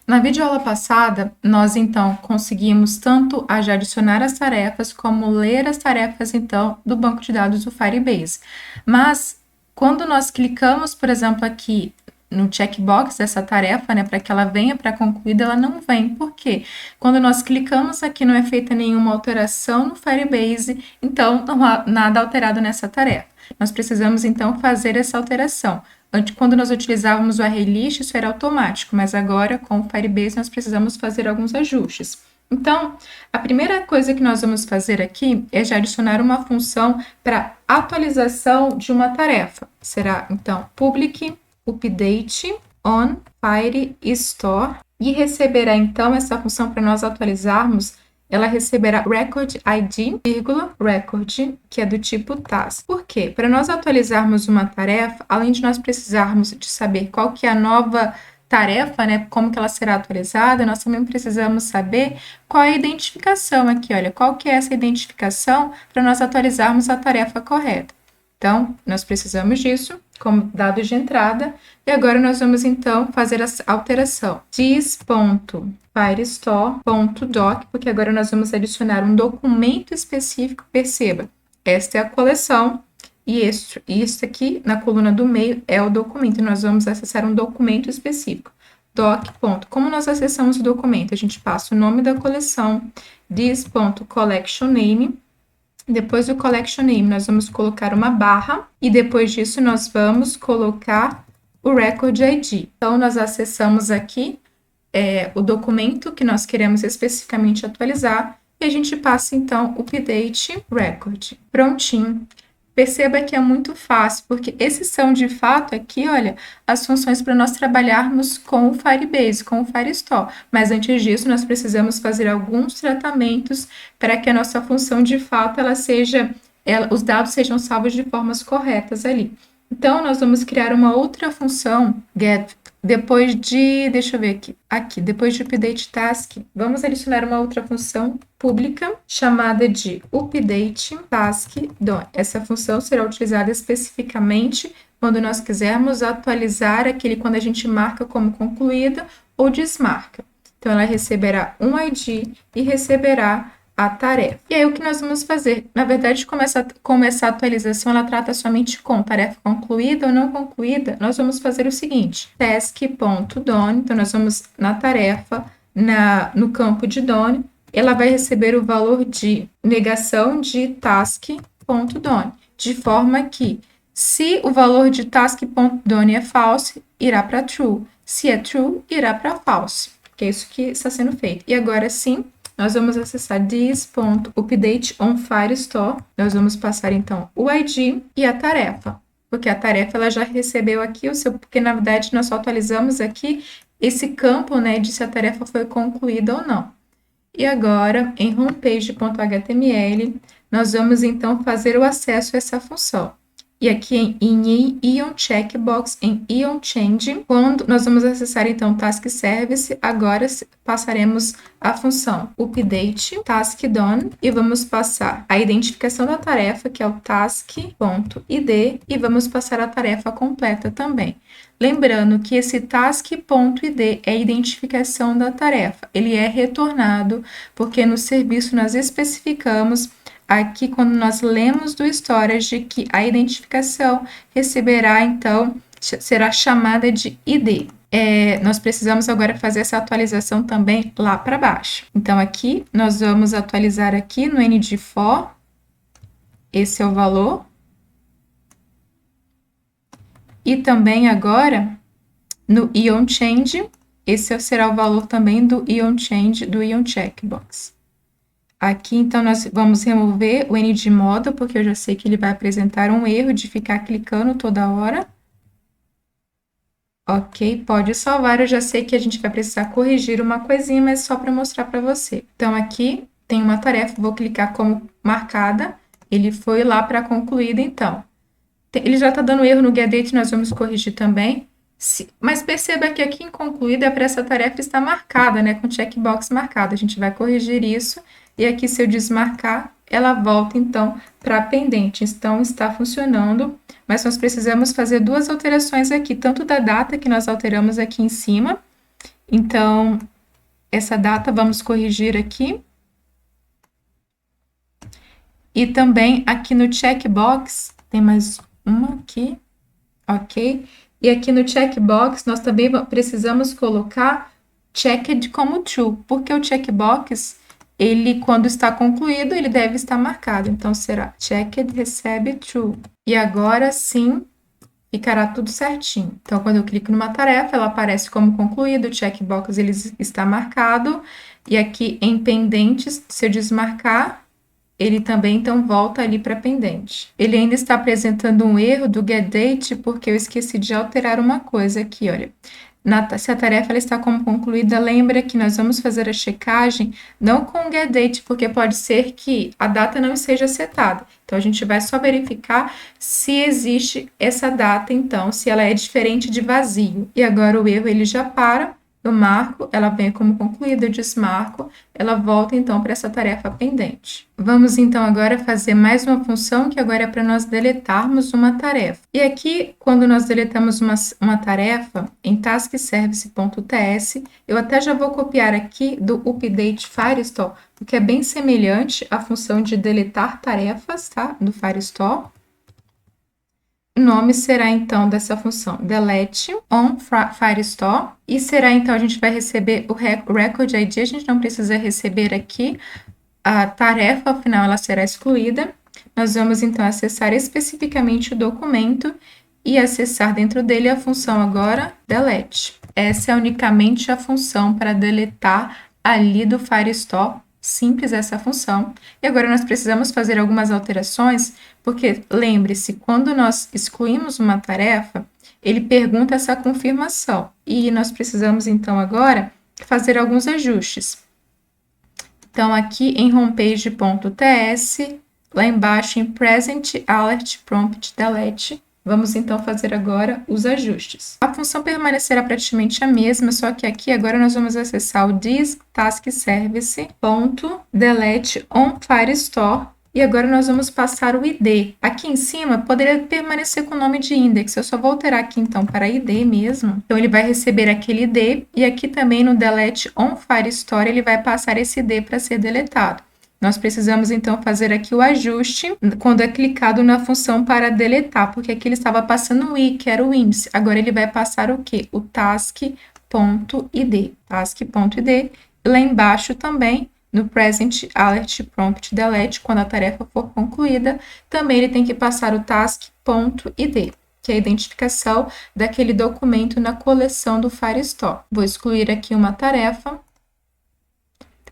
Na videoaula passada, nós então conseguimos tanto adicionar as tarefas como ler as tarefas então do banco de dados do Firebase. Mas quando nós clicamos, por exemplo, aqui no checkbox dessa tarefa, né, para que ela venha para concluída, ela não vem. Por quê? Quando nós clicamos aqui, não é feita nenhuma alteração no Firebase, então não há nada alterado nessa tarefa. Nós precisamos então fazer essa alteração. Antes, quando nós utilizávamos o ArrayList, isso era automático, mas agora com o Firebase nós precisamos fazer alguns ajustes. Então, a primeira coisa que nós vamos fazer aqui é já adicionar uma função para atualização de uma tarefa. Será, então, public update on Firestore e receberá, então, essa função para nós atualizarmos. Ela receberá record ID, record, que é do tipo task. Por quê? Para nós atualizarmos uma tarefa, além de nós precisarmos de saber qual que é a nova tarefa, né, como que ela será atualizada, nós também precisamos saber qual é a identificação aqui, olha, qual que é essa identificação para nós atualizarmos a tarefa correta. Então, nós precisamos disso como dados de entrada, e agora nós vamos então fazer a alteração. This.firestore.doc, porque agora nós vamos adicionar um documento específico, perceba, esta é a coleção, e isso aqui na coluna do meio é o documento, e nós vamos acessar um documento específico. Doc. Como nós acessamos o documento? A gente passa o nome da coleção, this.collectionName. Depois do collection name, nós vamos colocar uma barra e depois disso nós vamos colocar o record ID. Então, nós acessamos aqui o documento que nós queremos especificamente atualizar e a gente passa, então, o update record. Prontinho. Perceba que é muito fácil, porque esses são, de fato, aqui, olha, as funções para nós trabalharmos com o Firebase, com o Firestore. Mas antes disso, nós precisamos fazer alguns tratamentos para que a nossa função, de fato, os dados sejam salvos de formas corretas ali. Então, nós vamos criar uma outra função, get, depois de, deixa eu ver aqui, depois de update task, vamos adicionar uma outra função pública chamada de update task done. Essa função será utilizada especificamente quando nós quisermos atualizar quando a gente marca como concluída ou desmarca. Então, ela receberá um ID e receberá a tarefa. E aí, o que nós vamos fazer? Na verdade, como essa atualização ela trata somente com tarefa concluída ou não concluída, nós vamos fazer o seguinte, task.done, então nós vamos na tarefa, no campo de done, ela vai receber o valor de negação de task.done, de forma que, se o valor de task.done é false, irá para true. Se é true, irá para false, que é isso que está sendo feito. E agora sim, nós vamos acessar this.updateOnFirestore. Nós vamos passar, então, o ID e a tarefa, porque a tarefa ela já recebeu aqui porque, na verdade, nós só atualizamos aqui esse campo, né, de se a tarefa foi concluída ou não. E agora, em homepage.html, nós vamos, então, fazer o acesso a essa função. E aqui em Ion Checkbox, em Ion Change, quando nós vamos acessar então Task Service, agora passaremos a função Update Task Done e vamos passar a identificação da tarefa, que é o task.id, e vamos passar a tarefa completa também. Lembrando que esse task.id é a identificação da tarefa, ele é retornado porque no serviço nós especificamos aqui, quando nós lemos do storage, que a identificação receberá, então, será chamada de ID. Nós precisamos agora fazer essa atualização também lá para baixo. Então, aqui, nós vamos atualizar aqui no NG4, esse é o valor. E também agora, no Ion Change, esse será o valor também do Ion Change, do Ion Checkbox. Aqui, então, nós vamos remover o NGModel, porque eu já sei que ele vai apresentar um erro de ficar clicando toda hora. Ok, pode salvar, eu já sei que a gente vai precisar corrigir uma coisinha, mas só para mostrar para você. Então, aqui tem uma tarefa, vou clicar como marcada, ele foi lá para concluída, então. Ele já está dando erro no getDate, nós vamos corrigir também. Mas perceba que aqui em concluída é para essa tarefa estar marcada, né, com checkbox marcado. A gente vai corrigir isso. E aqui, se eu desmarcar, ela volta, então, para pendente. Então, está funcionando, mas nós precisamos fazer duas alterações aqui, tanto da data que nós alteramos aqui em cima, Então, essa data vamos corrigir aqui. E também aqui no checkbox, tem mais uma aqui, ok? E aqui no checkbox, nós também precisamos colocar checked como true, porque o checkbox, ele, quando está concluído, ele deve estar marcado. Então, será checked recebe true. E agora sim, ficará tudo certinho. Então, quando eu clico numa tarefa, ela aparece como concluído, o checkbox ele está marcado, e aqui em pendentes, se eu desmarcar, ele também então volta ali para pendente. Ele ainda está apresentando um erro do getDate porque eu esqueci de alterar uma coisa aqui, olha. Se a tarefa ela está como concluída, lembra que nós vamos fazer a checagem não com o getDate, porque pode ser que a data não esteja setada. Então, a gente vai só verificar se existe essa data, então, se ela é diferente de vazio. E agora o erro ele já para, eu marco, ela vem como concluída, eu desmarco, ela volta então para essa tarefa pendente. Vamos então agora fazer mais uma função que agora é para nós deletarmos uma tarefa. E aqui, quando nós deletamos uma tarefa, em taskservice.ts, eu até já vou copiar aqui do update Firestore, porque é bem semelhante à função de deletar tarefas, tá? Do Firestore. O nome será então dessa função delete on Firestore e será então a gente vai receber o record ID, a gente não precisa receber aqui a tarefa, afinal ela será excluída. Nós vamos então acessar especificamente o documento e acessar dentro dele a função agora delete. Essa é unicamente a função para deletar ali do Firestore. Simples essa função. E agora nós precisamos fazer algumas alterações, porque lembre-se, quando nós excluímos uma tarefa, ele pergunta essa confirmação. E nós precisamos então agora fazer alguns ajustes. Então, aqui em homepage.ts, lá embaixo em present alert prompt delete, vamos então fazer agora os ajustes. A função permanecerá praticamente a mesma, só que aqui agora nós vamos acessar o this task service.delete on Firestore e agora nós vamos passar o ID. Aqui em cima poderia permanecer com o nome de index, eu só vou alterar aqui então para ID mesmo. Então ele vai receber aquele ID e aqui também no delete on Firestore ele vai passar esse ID para ser deletado. Nós precisamos, então, fazer aqui o ajuste quando é clicado na função para deletar, porque aqui ele estava passando o i, que era o índice. Agora ele vai passar o quê? O task.id. Task.id. Lá embaixo também, no present alert prompt delete, quando a tarefa for concluída, também ele tem que passar o task.id, que é a identificação daquele documento na coleção do Firestore. Vou excluir aqui uma tarefa.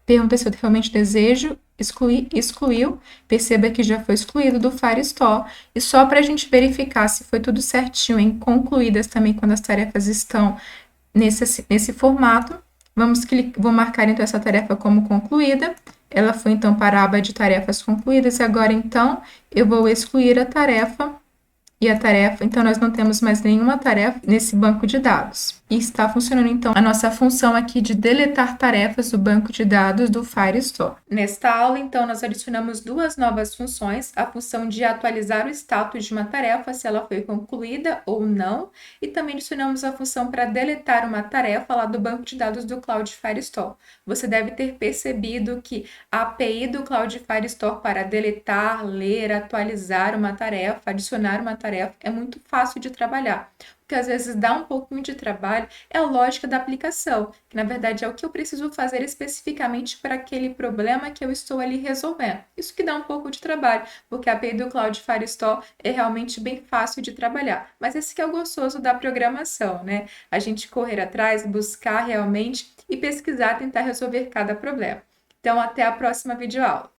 Pergunta se eu realmente desejo excluir, excluiu, perceba que já foi excluído do Firestore, e só para a gente verificar se foi tudo certinho em concluídas também quando as tarefas estão nesse formato, vou marcar então essa tarefa como concluída, ela foi então para a aba de tarefas concluídas, e agora então eu vou excluir a tarefa, e a tarefa, então nós não temos mais nenhuma tarefa nesse banco de dados. E está funcionando então a nossa função aqui de deletar tarefas do banco de dados do Firestore. Nesta aula, então, nós adicionamos duas novas funções, a função de atualizar o status de uma tarefa, se ela foi concluída ou não, e também adicionamos a função para deletar uma tarefa lá do banco de dados do Cloud Firestore. Você deve ter percebido que a API do Cloud Firestore para deletar, ler, atualizar uma tarefa, adicionar uma tarefa, é muito fácil de trabalhar. O que às vezes dá um pouquinho de trabalho é a lógica da aplicação, que na verdade é o que eu preciso fazer especificamente para aquele problema que eu estou ali resolvendo. Isso que dá um pouco de trabalho, porque a API do Cloud Firestore é realmente bem fácil de trabalhar. Mas esse que é o gostoso da programação, né? A gente correr atrás, buscar realmente e pesquisar, tentar resolver cada problema. Então, até a próxima videoaula.